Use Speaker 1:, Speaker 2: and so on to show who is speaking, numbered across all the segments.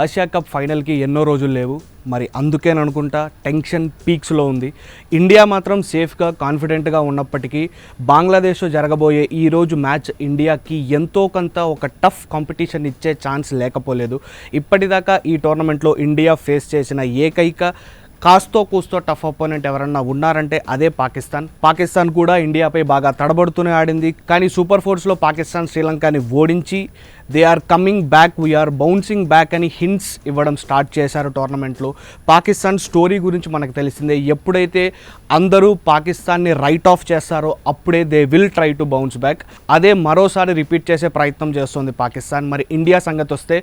Speaker 1: Asia cup ఫైనల్కి ఎన్నో రోజులు లేవు. మరి అందుకేననుకుంటా టెన్షన్ పీక్స్లో ఉంది. ఇండియా మాత్రం సేఫ్గా కాన్ఫిడెంట్గా ఉన్నప్పటికీ బంగ్లాదేశ్లో జరగబోయే ఈరోజు మ్యాచ్ ఇండియాకి ఎంతో కొంత ఒక టఫ్ కాంపిటీషన్ ఇచ్చే ఛాన్స్ లేకపోలేదు. ఇప్పటిదాకా ఈ టోర్నమెంట్లో ఇండియా ఫేస్ చేసిన ఏకైక కాస్తో కూస్తో టఫ్ అపోనెంట్ ఎవరన్నా ఉన్నారంటే అదే పాకిస్తాన్ కూడా ఇండియాపై బాగా తడబడుతూనే ఆడింది. కానీ సూపర్ ఫోర్స్లో పాకిస్తాన్ శ్రీలంకని ఓడించి they are coming back, we're bouncing back అని హింట్స్ ఇవ్వడం స్టార్ట్ చేశారు టోర్నమెంట్లో. పాకిస్తాన్ స్టోరీ గురించి మనకు తెలిసిందే. ఎప్పుడైతే అందరూ పాకిస్తాన్ని రైట్ ఆఫ్ చేస్తారో అప్పుడే they will try to bounce back. అదే మరోసారి రిపీట్ చేసే ప్రయత్నం చేస్తుంది పాకిస్తాన్. మరి ఇండియా సంగతి వస్తే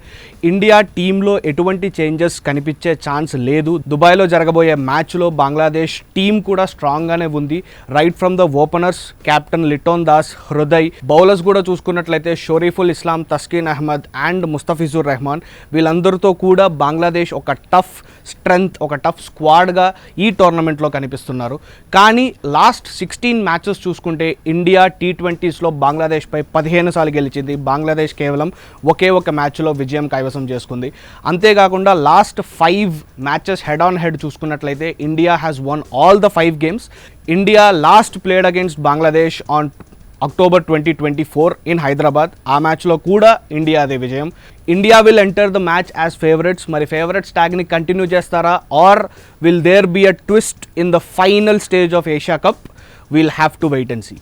Speaker 1: ఇండియా టీంలో ఎటువంటి చేంజెస్ కనిపించే ఛాన్స్ లేదు. దుబాయ్లో జరగబోయే మ్యాచ్లో బంగ్లాదేశ్ టీం కూడా స్ట్రాంగ్గానే ఉంది. Right from the openers captain Litton Das, Hriday, bowlers కూడా చూసుకున్నట్లయితే షరీఫుల్ ఇస్లాం, తస్కిన్ అహ్మద్ అండ్ ముస్తఫిజుర్ రెహమాన్, వీళ్ళందరితో కూడా బంగ్లాదేశ్ ఒక టఫ్ స్ట్రెంగ్త్, ఒక టఫ్ స్క్వాడ్గా ఈ టోర్నమెంట్లో కనిపిస్తున్నారు. కానీ లాస్ట్ 16 మ్యాచెస్ చూసుకుంటే ఇండియా T20స్లో బంగ్లాదేశ్పై 15 సార్లు గెలిచింది. బంగ్లాదేశ్ కేవలం ఒకే ఒక మ్యాచ్లో విజయం కైవసం చేసుకుంది. అంతేకాకుండా last 5 matches head on head చూసుకున్నట్లయితే India has won all the 5 games. India last played against Bangladesh on October 2024 in Hyderabad. ఆ మ్యాచ్లో కూడా ఇండియా అదే విజయం. India will enter the match as favourites. మరి ఫేవరెట్స్ ట్యాగ్ని కంటిన్యూ చేస్తారా or will there be a twist in the final stage of Asia Cup? We'll have to wait and see.